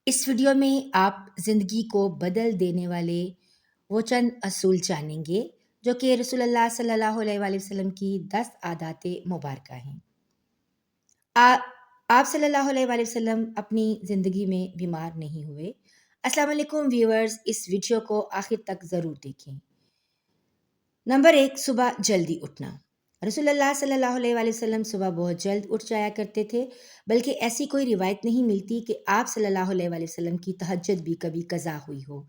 اس video میں آپ زندگی کو بدل دینے والے وہ چند اصول جانیں گے جو کہ رسول اللہ صلی اللہ علیہ وآلہ وسلم کی 10 عادات مبارکہ ہیں۔ آ- آپ صلی اللہ علیہ وآلہ وسلم اپنی زندگی میں بیمار نہیں ہوئے۔ السلام علیکم ویورز، اس ویڈیو کو آخر تک ضرور دیکھیں۔ نمبر 1، صبح جلدی اٹھنا۔ رسول اللہ صلی اللہ علیہ وآلہ وسلم صبح بہت جلد اٹھ جایا کرتے تھے، بلکہ ایسی کوئی روایت نہیں ملتی کہ آپ صلی اللہ علیہ وآلہ وسلم کی تہجد بھی کبھی قضا ہوئی ہو۔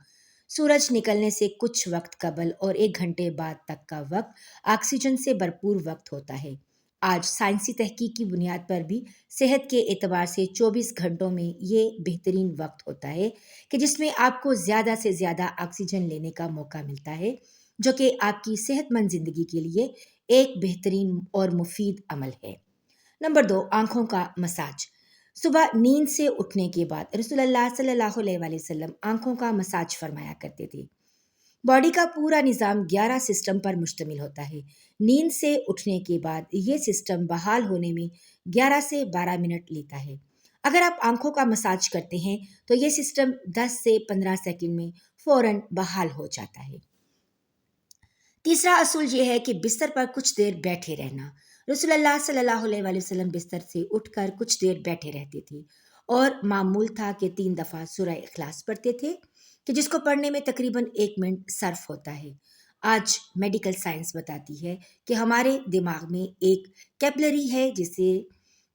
سورج نکلنے سے کچھ وقت قبل اور 1 گھنٹے بعد تک کا وقت آکسیجن سے بھرپور وقت ہوتا ہے۔ آج سائنسی تحقیق کی بنیاد پر بھی صحت کے اعتبار سے 24 گھنٹوں میں یہ بہترین وقت ہوتا ہے کہ جس میں آپ کو زیادہ سے زیادہ آکسیجن لینے کا موقع ملتا ہے، جو کہ آپ کی صحت مند زندگی کے لیے ایک بہترین اور مفید عمل ہے۔ نمبر 2، آنکھوں کا مساج۔ صبح نیند سے اٹھنے کے بعد رسول اللہ صلی اللہ علیہ وآلہ وسلم آنکھوں کا مساج فرمایا کرتے تھے۔ باڈی کا پورا نظام 11 سسٹم پر مشتمل ہوتا ہے۔ نیند سے اٹھنے کے بعد یہ سسٹم بحال ہونے میں 11 سے 12 منٹ لیتا ہے۔ اگر آپ آنکھوں کا مساج کرتے ہیں تو یہ سسٹم 10 سے 15 سیکنڈ میں فوراً بحال ہو جاتا ہے۔ تیسرا اصول یہ ہے کہ بستر پر کچھ دیر بیٹھے رہنا۔ رسول اللہ صلی اللہ علیہ وآلہ وسلم بستر سے اٹھ کر کچھ دیر بیٹھے رہتے تھے، اور معمول تھا کہ 3 دفعہ سورہ اخلاص پڑھتے تھے، کہ جس کو پڑھنے میں تقریباً 1 منٹ صرف ہوتا ہے۔ آج میڈیکل سائنس بتاتی ہے کہ ہمارے دماغ میں ایک کیپلری ہے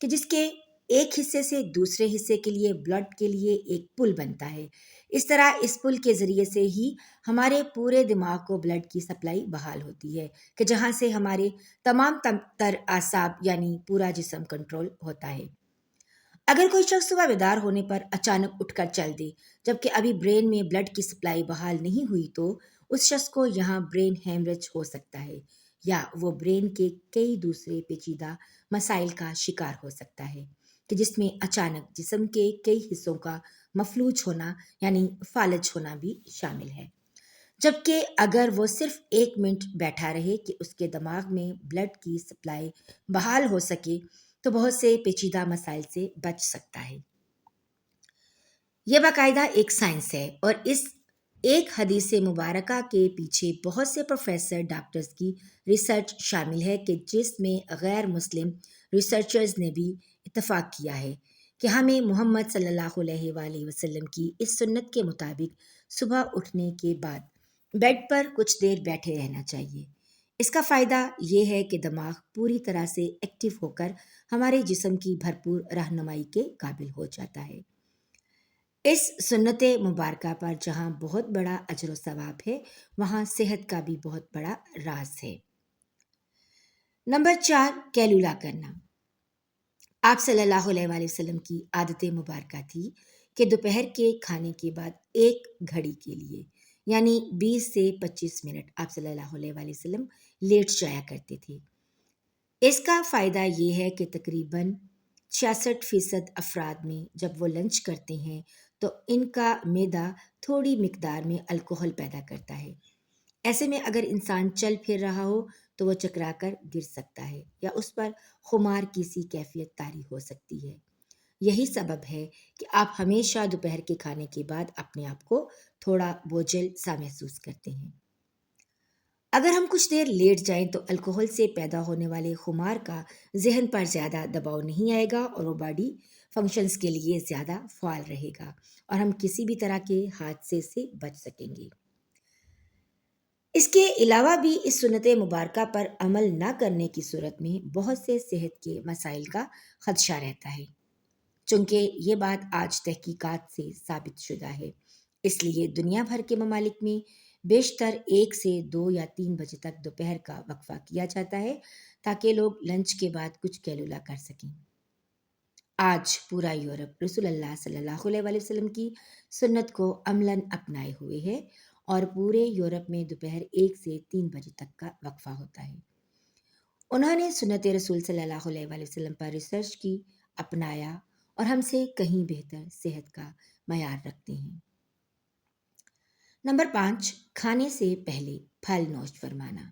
جس کے ایک حصے سے دوسرے حصے کے لیے بلڈ کے لیے ایک پل بنتا ہے۔ اس طرح اس پل کے ذریعے سے ہی ہمارے پورے دماغ کو بلڈ کی سپلائی بحال ہوتی ہے، کہ جہاں سے ہمارے تمام تر اعصاب یعنی پورا جسم کنٹرول ہوتا ہے۔ اگر کوئی شخص صبح بیدار ہونے پر اچانک اٹھ کر چل دے جبکہ ابھی برین میں بلڈ کی سپلائی بحال نہیں ہوئی، تو اس شخص کو یہاں برین ہیمریج ہو سکتا ہے، یا وہ برین کے کئی دوسرے پیچیدہ مسائل کا شکار ہو سکتا ہے، کہ جس میں اچانک جسم کے کئی حصوں کا مفلوج ہونا یعنی فالج ہونا بھی شامل ہے۔ جبکہ اگر وہ صرف 1 منٹ بیٹھا رہے کہ اس کے دماغ میں بلڈ کی سپلائی بحال ہو سکے، تو بہت سے پیچیدہ مسائل سے بچ سکتا ہے۔ یہ باقاعدہ ایک سائنس ہے، اور اس ایک حدیث مبارکہ کے پیچھے بہت سے پروفیسر ڈاکٹرز کی ریسرچ شامل ہے، کہ جس میں غیر مسلم ریسرچرز نے بھی اتفاق کیا ہے کہ ہمیں محمد صلی اللہ علیہ وآلہ وسلم کی اس سنت کے مطابق صبح اٹھنے کے بعد بیڈ پر کچھ دیر بیٹھے رہنا چاہیے۔ اس کا فائدہ یہ ہے کہ دماغ پوری طرح سے ایکٹیو ہو کر ہمارے جسم کی بھرپور رہنمائی کے قابل ہو جاتا ہے۔ اس سنت مبارکہ پر جہاں بہت بڑا اجر و ثواب ہے، وہاں صحت کا بھی بہت بڑا راز ہے۔ نمبر 4، کیلولا کرنا۔ آپ صلی اللہ علیہ وآلہ وسلم کی عادت مبارکہ تھی کہ دوپہر کے کھانے کے بعد 1 گھڑی کے لیے یعنی 20 سے 25 منٹ آپ صلی اللہ علیہ وآلہ وسلم لیٹ جایا کرتے تھے۔ اس کا فائدہ یہ ہے کہ تقریباً 66% افراد میں جب وہ لنچ کرتے ہیں تو ان کا معدہ تھوڑی مقدار میں الکحل پیدا کرتا ہے۔ ایسے میں اگر انسان چل پھر رہا ہو تو وہ چکرا کر گر سکتا ہے، یا اس پر خمار کی سی کیفیت طاری ہو سکتی ہے۔ یہی سبب ہے کہ آپ ہمیشہ دوپہر کے کھانے کے بعد اپنے آپ کو تھوڑا بوجھل سا محسوس کرتے ہیں۔ اگر ہم کچھ دیر لیٹ جائیں تو الکحل سے پیدا ہونے والے خمار کا ذہن پر زیادہ دباؤ نہیں آئے گا، اور وہ باڈی فنکشنز کے لیے زیادہ فعال رہے گا، اور ہم کسی بھی طرح کے حادثے سے بچ سکیں گے۔ اس کے علاوہ بھی اس سنت مبارکہ پر عمل نہ کرنے کی صورت میں بہت سے صحت کے مسائل کا خدشہ رہتا ہے، چونکہ یہ بات آج تحقیقات سے ثابت شدہ ہے۔ اس لیے دنیا بھر کے ممالک میں بیشتر 1 سے 2 یا 3 بجے تک دوپہر کا وقفہ کیا جاتا ہے، تاکہ لوگ لنچ کے بعد کچھ کیلولا کر سکیں۔ آج پورا یورپ رسول اللہ صلی اللہ علیہ وآلہ وسلم کی سنت کو عملاً اپنائے ہوئے ہے، اور پورے یورپ میں دوپہر 1 سے 3 بجے تک کا وقفہ ہوتا ہے۔ انہوں نے سنت رسول صلی اللہ علیہ وآلہ وسلم پر ریسرچ کی، اپنایا، اور ہم سے کہیں بہتر صحت کا معیار رکھتے ہیں۔ نمبر 5، کھانے سے پہلے پھل نوش فرمانا۔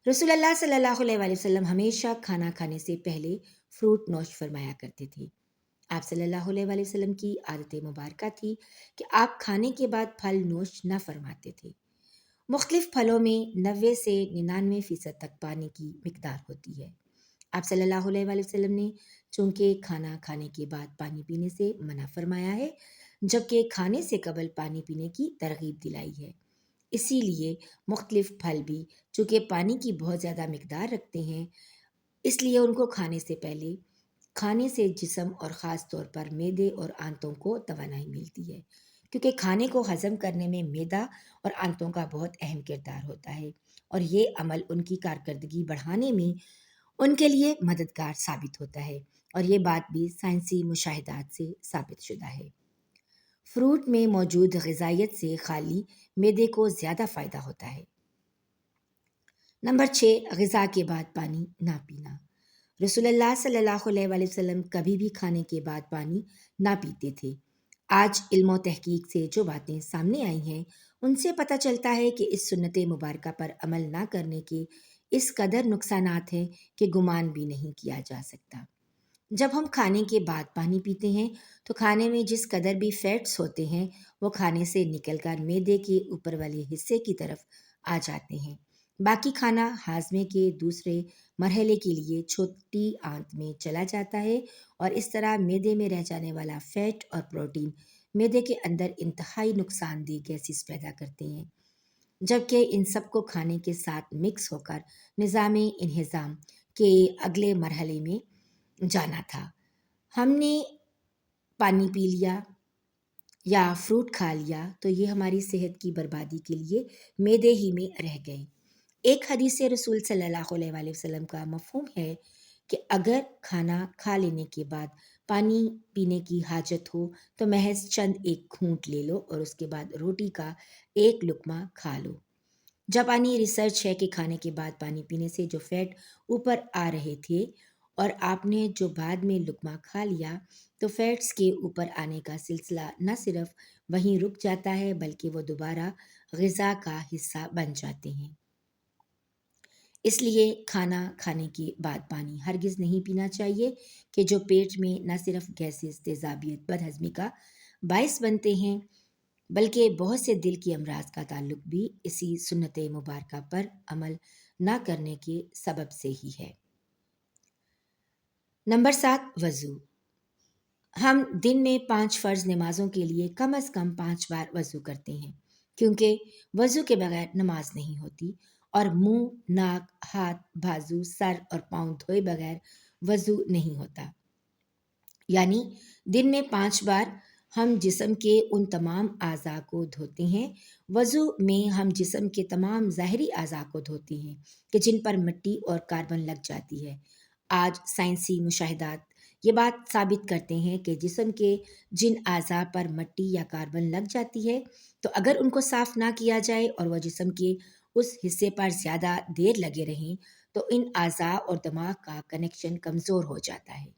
رسول اللہ صلی اللہ علیہ وآلہ وسلم ہمیشہ کھانا کھانے سے پہلے فروٹ نوش فرمایا کرتے تھے۔ آپ صلی اللہ علیہ وآلہ وسلم کی عادت مبارکہ تھی کہ آپ کھانے کے بعد پھل نوش نہ فرماتے تھے۔ مختلف پھلوں میں 90 سے 99% تک پانی کی مقدار ہوتی ہے۔ آپ صلی اللہ علیہ وآلہ وسلم نے چونکہ کھانا کھانے کے بعد پانی پینے سے منع فرمایا ہے، جبکہ کھانے سے قبل پانی پینے کی ترغیب دلائی ہے۔ اسی لیے مختلف پھل بھی چونکہ پانی کی بہت زیادہ مقدار رکھتے ہیں، اس لیے ان کو کھانے سے پہلے کھانے سے جسم اور خاص طور پر معدے اور آنتوں کو توانائی ملتی ہے، کیونکہ کھانے کو ہضم کرنے میں معدہ اور آنتوں کا بہت اہم کردار ہوتا ہے، اور یہ عمل ان کی کارکردگی بڑھانے میں ان کے لیے مددگار ثابت ہوتا ہے، اور یہ بات بھی سائنسی مشاہدات سے ثابت شدہ ہے۔ فروٹ میں موجود غذائیت سے خالی معدے کو زیادہ فائدہ ہوتا ہے۔ نمبر 6، غذا کے بعد پانی نہ پینا۔ رسول اللہ صلی اللہ علیہ وآلہ وسلم کبھی بھی کھانے کے بعد پانی نہ پیتے تھے۔ آج علم و تحقیق سے جو باتیں سامنے آئی ہیں، ان سے پتہ چلتا ہے کہ اس سنت مبارکہ پر عمل نہ کرنے کے اس قدر نقصانات ہیں کہ گمان بھی نہیں کیا جا سکتا۔ جب ہم کھانے کے بعد پانی پیتے ہیں تو کھانے میں جس قدر بھی فیٹس ہوتے ہیں وہ کھانے سے نکل کر معدے کے اوپر والے حصے کی طرف آ جاتے ہیں۔ باقی کھانا ہاضمے کے دوسرے مرحلے کے لیے چھوٹی آنت میں چلا جاتا ہے، اور اس طرح معدے میں رہ جانے والا فیٹ اور پروٹین معدے کے اندر انتہائی نقصان دہ گیسز پیدا کرتے ہیں، جبکہ ان سب کو کھانے کے ساتھ مکس ہو کر نظام انہضام کے اگلے مرحلے میں جانا تھا۔ ہم نے پانی پی لیا یا فروٹ کھا لیا تو یہ ہماری صحت کی بربادی کے لیے معدے ہی میں رہ گئے۔ ایک حدیث رسول صلی اللہ علیہ وآلہ وسلم کا مفہوم ہے کہ اگر کھانا کھا لینے کے بعد پانی پینے کی حاجت ہو تو محض چند ایک گھونٹ لے لو اور اس کے بعد روٹی کا ایک لقمہ کھا لو۔ جاپانی ریسرچ ہے کہ کھانے کے بعد پانی پینے سے جو فیٹ اوپر آ رہے تھے اور آپ نے جو بعد میں لقمہ کھا لیا تو فیٹس کے اوپر آنے کا سلسلہ نہ صرف وہیں رک جاتا ہے بلکہ وہ دوبارہ غذا کا حصہ بن جاتے ہیں۔ اس لیے کھانا کھانے کے بعد پانی ہرگز نہیں پینا چاہیے کہ جو پیٹ میں نہ صرف گیسز، تیزابیت، بدہضمی کا باعث بنتے ہیں بلکہ بہت سے دل کی امراض کا تعلق بھی اسی سنت مبارکہ پر عمل نہ کرنے کے سبب سے ہی ہے۔ نمبر 7، وضو۔ ہم دن میں 5 فرض نمازوں کے لیے کم از کم 5 بار وضو کرتے ہیں، کیونکہ وضو کے بغیر نماز نہیں ہوتی، اور منہ، ناک، ہاتھ، بازو، سر اور پاؤں دھوئے بغیر وضو نہیں ہوتا۔ یعنی دن میں 5 بار ہم جسم کے ان تمام اعضاء کو دھوتے ہیں۔ وضو میں ہم جسم کے تمام ظاہری اعضاء کو دھوتے ہیں کہ جن پر مٹی اور کاربن لگ جاتی ہے۔ آج سائنسی مشاہدات یہ بات ثابت کرتے ہیں کہ جسم کے جن اعضاء پر مٹی یا کاربن لگ جاتی ہے تو اگر ان کو صاف نہ کیا جائے اور وہ جسم کے اس حصے پر زیادہ دیر لگے رہیں تو ان اعضاء اور دماغ کا کنیکشن کمزور ہو جاتا ہے،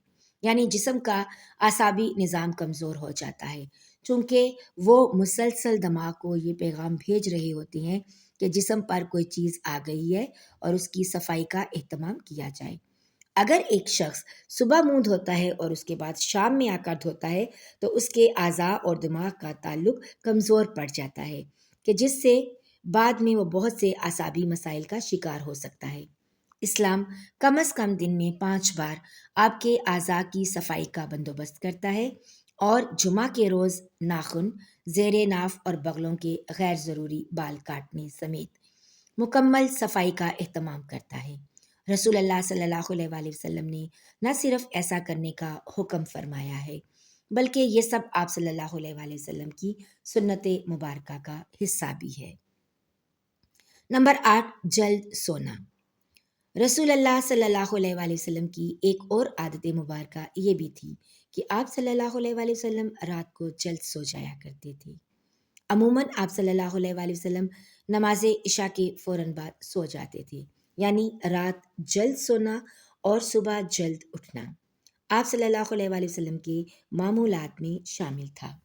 یعنی جسم کا اعصابی نظام کمزور ہو جاتا ہے، چونکہ وہ مسلسل دماغ کو یہ پیغام بھیج رہے ہوتے ہیں کہ جسم پر کوئی چیز آ گئی ہے اور اس کی صفائی کا اہتمام کیا جائے۔ اگر ایک شخص صبح منہ دھوتا ہے اور اس کے بعد شام میں آ کر دھوتا ہے تو اس کے اعضاء اور دماغ کا تعلق کمزور پڑ جاتا ہے کہ جس سے بعد میں وہ بہت سے اعصابی مسائل کا شکار ہو سکتا ہے۔ اسلام کم از کم دن میں 5 بار آپ کے اعضاء کی صفائی کا بندوبست کرتا ہے، اور جمعہ کے روز ناخن، زیر ناف اور بغلوں کے غیر ضروری بال کاٹنے سمیت مکمل صفائی کا اہتمام کرتا ہے۔ رسول اللہ صلی اللہ علیہ وآلہ وسلم نے نہ صرف ایسا کرنے کا حکم فرمایا ہے بلکہ یہ سب آپ صلی اللہ علیہ وآلہ وسلم کی سنت مبارکہ کا حصہ بھی ہے۔ نمبر 8، جلد سونا۔ رسول اللہ صلی اللہ علیہ وآلہ وسلم کی ایک اور عادت مبارکہ یہ بھی تھی کہ آپ صلی اللہ علیہ وآلہ وسلم رات کو جلد سو جایا کرتے تھے۔ عموماً آپ صلی اللہ علیہ وآلہ وسلم نماز عشاء کے فوراً بعد سو جاتے تھے، یعنی رات جلد سونا اور صبح جلد اٹھنا آپ صلی اللہ علیہ وآلہ وسلم کے معمولات میں شامل تھا۔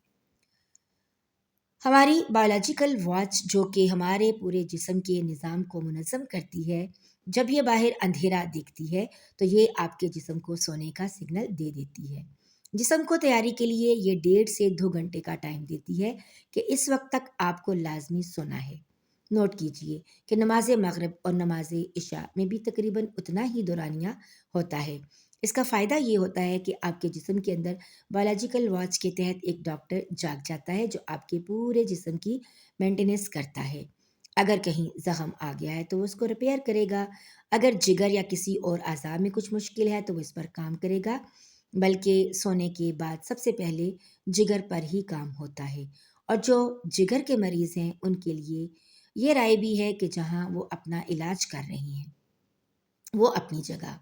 ہماری بایولوجیکل واچ جو کہ ہمارے پورے جسم کے نظام کو منظم کرتی ہے، جب یہ باہر اندھیرا دیکھتی ہے تو یہ آپ کے جسم کو سونے کا سگنل دے دیتی ہے، جسم کو تیاری کے لیے یہ 1.5 سے 2 گھنٹے کا ٹائم دیتی ہے کہ اس وقت تک آپ کو لازمی سونا ہے۔ نوٹ کیجئے کہ نماز مغرب اور نماز عشاء میں بھی تقریباً اتنا ہی دورانیہ ہوتا ہے۔ اس کا فائدہ یہ ہوتا ہے کہ آپ کے جسم کے اندر بایولوجیکل واچ کے تحت ایک ڈاکٹر جاگ جاتا ہے جو آپ کے پورے جسم کی مینٹیننس کرتا ہے۔ اگر کہیں زخم آ گیا ہے تو وہ اس کو ریپیئر کرے گا، اگر جگر یا کسی اور اعضاء میں کچھ مشکل ہے تو وہ اس پر کام کرے گا، بلکہ سونے کے بعد سب سے پہلے جگر پر ہی کام ہوتا ہے۔ اور جو جگر کے مریض ہیں ان کے لیے یہ رائے بھی ہے کہ جہاں وہ اپنا علاج کر رہے ہیں وہ اپنی جگہ،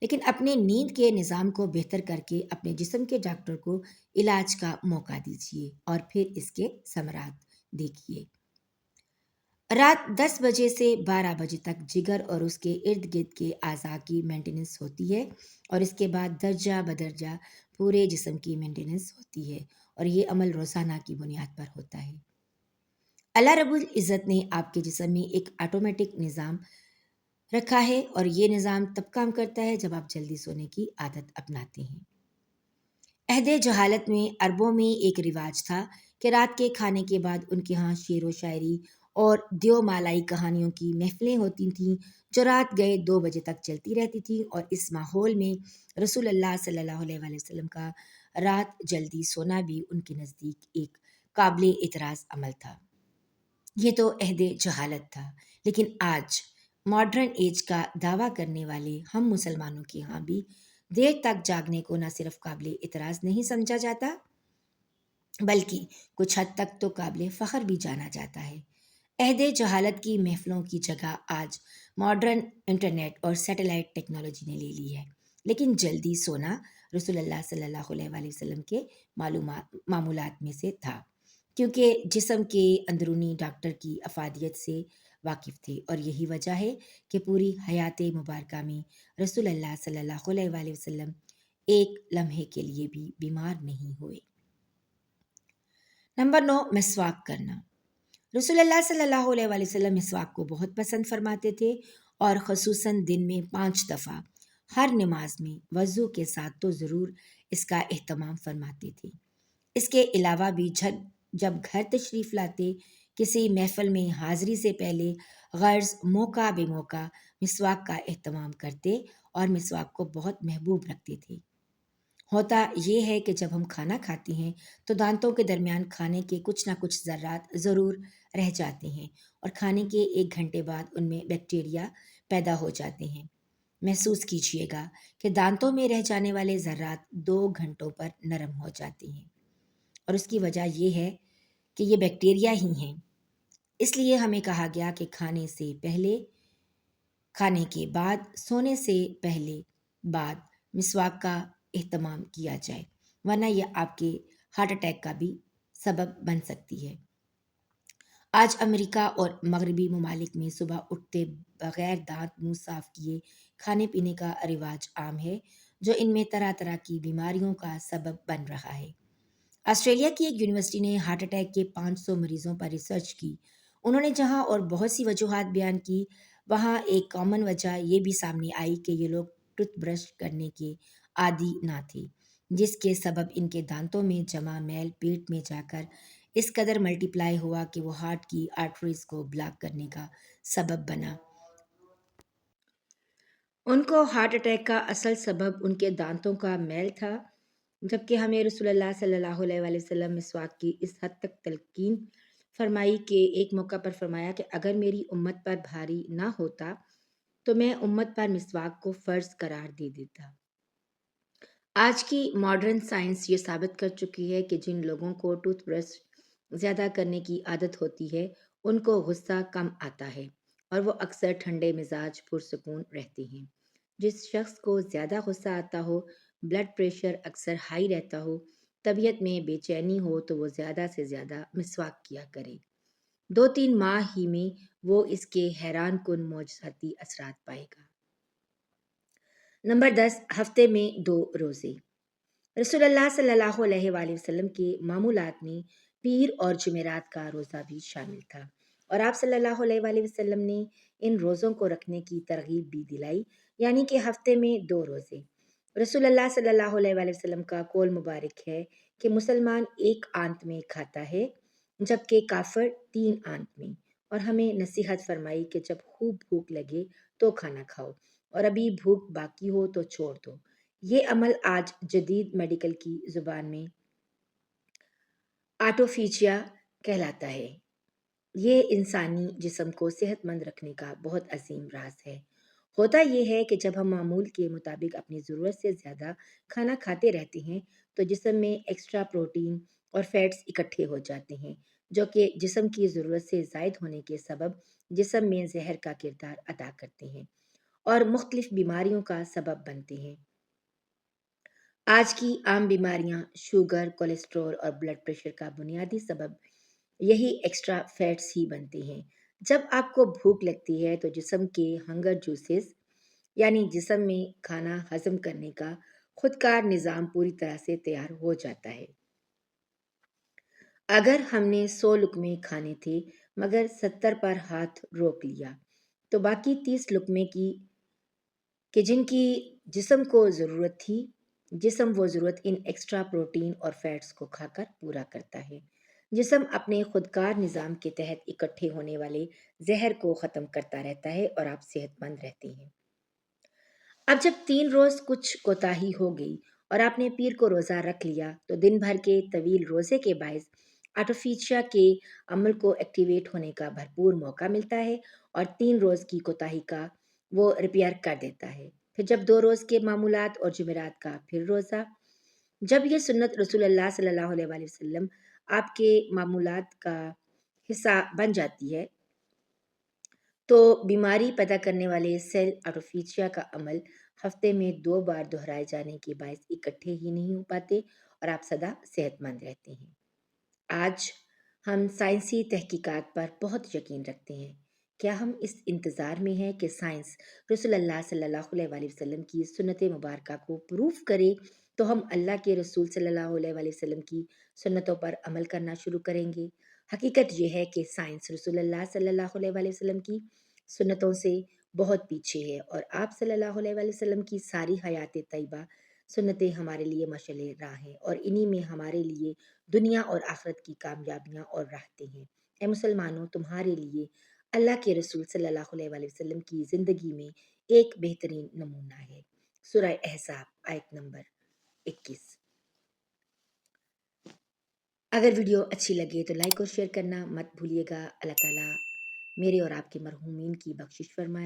لیکن اپنے نیند کے نظام کو بہتر کر کے اپنے جسم کے ڈاکٹر کو علاج کا موقع دیجیے اور پھر اس کے ثمرات دیکھیے۔ رات 10 بجے سے 12 بجے تک جگر اور اس کے ارد گرد کے اعضاء کی مینٹیننس ہوتی ہے، اور اس کے بعد درجہ بدرجہ پورے جسم کی مینٹیننس ہوتی ہے، اور یہ عمل روزانہ کی بنیاد پر ہوتا ہے۔ اللہ رب العزت نے آپ کے جسم میں ایک آٹومیٹک نظام رکھا ہے، اور یہ نظام تب کام کرتا ہے جب آپ جلدی سونے کی عادت اپناتے ہیں۔ عہد جہالت میں عربوں میں ایک رواج تھا کہ رات کے کھانے کے بعد ان کے ہاں شعر و شاعری اور دیو مالائی کہانیوں کی محفلیں ہوتی تھیں جو رات گئے 2 بجے تک چلتی رہتی تھیں، اور اس ماحول میں رسول اللہ صلی اللہ علیہ وآلہ وسلم کا رات جلدی سونا بھی ان کے نزدیک ایک قابل اعتراض عمل تھا۔ یہ تو عہد جہالت تھا، لیکن آج ماڈرن ایج کا دعویٰ کرنے والے ہم مسلمانوں کے ہاں بھی دیر تک جاگنے کو نہ صرف قابل اعتراض نہیں سمجھا جاتا بلکہ کچھ حد تک تو قابل فخر بھی جانا جاتا ہے۔ عہد جہالت کی محفلوں کی جگہ آج ماڈرن انٹرنیٹ اور سیٹلائٹ ٹیکنالوجی نے لے لی ہے، لیکن جلدی سونا رسول اللہ صلی اللہ علیہ وآلہ وسلم کے معمولات میں سے تھا، کیونکہ جسم کے اندرونی ڈاکٹر کی افادیت سے واقف تھے، اور یہی وجہ ہے کہ پوری حیات مبارکہ میں رسول اللہ صلی اللہ علیہ وآلہ وسلم ایک لمحے کے لیے بھی بیمار نہیں ہوئے۔ نمبر 9، مسواک کرنا۔ رسول اللہ صلی اللہ علیہ وآلہ وسلم مسواک کو بہت پسند فرماتے تھے، اور خصوصاً دن میں 5 دفعہ ہر نماز میں وضو کے ساتھ تو ضرور اس کا اہتمام فرماتے تھے۔ اس کے علاوہ بھی جب گھر تشریف لاتے، کسی محفل میں حاضری سے پہلے غرض موقع بے موقع مسواک کا اہتمام کرتے اور مسواک کو بہت محبوب رکھتے تھے۔ ہوتا یہ ہے کہ جب ہم کھانا کھاتے ہیں تو دانتوں کے درمیان کھانے کے کچھ نہ کچھ ذرات ضرور رہ جاتے ہیں، اور کھانے کے 1 گھنٹے بعد ان میں بیکٹیریا پیدا ہو جاتے ہیں۔ محسوس کیجیے گا کہ دانتوں میں رہ جانے والے ذرات 2 گھنٹوں پر نرم ہو جاتے ہیں، اور اس کی وجہ یہ ہے کہ یہ بیکٹیریا ہی ہیں۔ اس لیے ہمیں کہا گیا کہ کھانے سے پہلے، کھانے کے بعد، سونے سے پہلے بعد مسواک کا اہتمام کیا جائے، ورنہ یہ آپ کے ہارٹ اٹیک کا بھی سبب بن سکتی ہے۔ آج امریکہ اور مغربی ممالک میں صبح اٹھتے بغیر دانت منہ صاف کیے کھانے پینے کا رواج عام ہے، جو ان میں طرح طرح کی بیماریوں کا سبب بن رہا ہے۔ آسٹریلیا کی ایک یونیورسٹی نے ہارٹ اٹیک کے 500 مریضوں پر ریسرچ کی۔ انہوں نے جہاں اور بہت سی وجوہات بیان کی، وہاں ایک کامن وجہ یہ بھی سامنے آئی کہ یہ لوگ ٹوتھ برش کرنے کے عادی نہ تھے، جس کے سبب ان کے دانتوں میں جمع میل پیٹ میں جا کر اس قدر ملٹی پلائی ہوا کہ وہ ہارٹ کی آرٹریز کو بلاک کرنے کا سبب بنا۔ ان کو ہارٹ اٹیک کا اصل سبب ان کے دانتوں کا میل تھا، جبکہ ہمیں رسول اللہ صلی اللہ علیہ وآلہ وسلم مسواک کی اس حد تک تلقین فرمائی کہ ایک موقع پر فرمایا کہ اگر میری امت پر بھاری نہ ہوتا تو میں امت پر مسواک کو فرض قرار دے دیتا۔ آج کی ماڈرن سائنس یہ ثابت کر چکی ہے کہ جن لوگوں کو ٹوتھ برش زیادہ کرنے کی عادت ہوتی ہے ان کو غصہ کم آتا ہے، اور وہ اکثر ٹھنڈے مزاج پرسکون رہتے ہیں۔ جس شخص کو زیادہ غصہ آتا ہو، بلڈ پریشر اکثر ہائی رہتا ہو، طبیعت میں بے چینی ہو، تو وہ زیادہ سے زیادہ مسواک کیا کرے۔ 2-3 ماہ ہی میں وہ اس کے حیران کن معجزاتی اثرات پائے گا۔ نمبر 10، ہفتے میں 2 روزے۔ رسول اللہ صلی اللہ علیہ وآلہ وسلم کے معمولات میں پیر اور جمعرات کا روزہ بھی شامل تھا، اور آپ صلی اللہ علیہ وآلہ وسلم نے ان روزوں کو رکھنے کی ترغیب بھی دلائی، یعنی کہ ہفتے میں 2 روزے۔ رسول اللہ صلی اللہ علیہ وآلہ وسلم کا قول مبارک ہے کہ مسلمان ایک آنت میں کھاتا ہے جبکہ کافر تین آنت میں، اور ہمیں نصیحت فرمائی کہ جب خوب بھوک لگے تو کھانا کھاؤ اور ابھی بھوک باقی ہو تو چھوڑ دو۔ یہ عمل آج جدید میڈیکل کی زبان میں آٹوفیجیا کہلاتا ہے۔ یہ انسانی جسم کو صحت مند رکھنے کا بہت عظیم راز ہے۔ ہوتا یہ ہے کہ جب ہم معمول کے مطابق اپنی ضرورت سے زیادہ کھانا کھاتے رہتے ہیں تو جسم میں ایکسٹرا پروٹین اور فیٹس اکٹھے ہو جاتے ہیں، جو کہ جسم کی ضرورت سے زائد ہونے کے سبب جسم میں زہر کا کردار ادا کرتے ہیں اور مختلف بیماریوں کا سبب بنتے ہیں۔ آج کی عام بیماریاں، شوگر، کولیسٹرول اور بلڈ پریشر کا بنیادی سبب یہی ایکسٹرا فیٹس ہی بنتے ہیں۔ جب آپ کو بھوک لگتی ہے تو جسم کے ہنگر جوسز یعنی جسم میں کھانا ہضم کرنے کا خودکار نظام پوری طرح سے تیار ہو جاتا ہے۔ اگر ہم نے 100 لقمے کھانے تھے مگر 70 پر ہاتھ روک لیا تو باقی 30 لقمے کہ جن کی جسم کو ضرورت تھی، جسم وہ ضرورت ان ایکسٹرا پروٹین اور فیٹس کو کھا کر پورا کرتا ہے۔ جسم اپنے خودکار نظام کے تحت اکٹھے ہونے والے زہر کو ختم کرتا رہتا ہے اور آپ صحت مند رہتے ہیں۔ اب جب 3 روز کچھ کوتاہی ہو گئی اور آپ نے پیر کو روزہ رکھ لیا تو دن بھر کے طویل روزے کے باعث آٹوفیجیا کے عمل کو ایکٹیویٹ ہونے کا بھرپور موقع ملتا ہے اور 3 روز کی کوتاہی کا وہ ریپیئر کر دیتا ہے۔ پھر جب 2 روز کے معمولات اور جمعرات کا پھر روزہ، جب یہ سنت رسول اللہ صلی اللہ علیہ وآلہ وسلم آپ کے معمولات کا حصہ بن جاتی ہے تو بیماری پیدا کرنے والے سیل آٹوفیجیا کا عمل ہفتے میں 2 بار دہرائے جانے کے باعث اکٹھے ہی نہیں ہو پاتے اور آپ سدا صحت مند رہتے ہیں۔ آج ہم سائنسی تحقیقات پر بہت یقین رکھتے ہیں۔ کیا ہم اس انتظار میں ہیں کہ سائنس رسول اللہ صلی اللہ علیہ وآلہ وسلم کی سنت مبارکہ کو پروف کرے تو ہم اللہ کے رسول صلی اللہ علیہ وآلہ وسلم کی سنتوں پر عمل کرنا شروع کریں گے؟ حقیقت یہ ہے کہ سائنس رسول اللہ صلی اللہ علیہ وآلہ وسلم کی سنتوں سے بہت پیچھے ہے اور آپ صلی اللہ علیہ وآلہ وسلم کی ساری حیات طیبہ سنتیں ہمارے لیے مشعل راہ ہیں اور انہی میں ہمارے لیے دنیا اور آخرت کی کامیابیاں اور راحتیں ہیں۔ اے مسلمانوں، تمہارے لیے اللہ کے رسول صلی اللہ علیہ وآلہ وسلم کی زندگی میں ایک بہترین نمونہ ہے۔ سورہ احزاب آیت نمبر 21۔ اگر ویڈیو اچھی لگے تو لائک اور شیئر کرنا مت بھولیے گا۔ اللہ تعالیٰ میرے اور آپ کے مرحومین کی بخشش فرمائے۔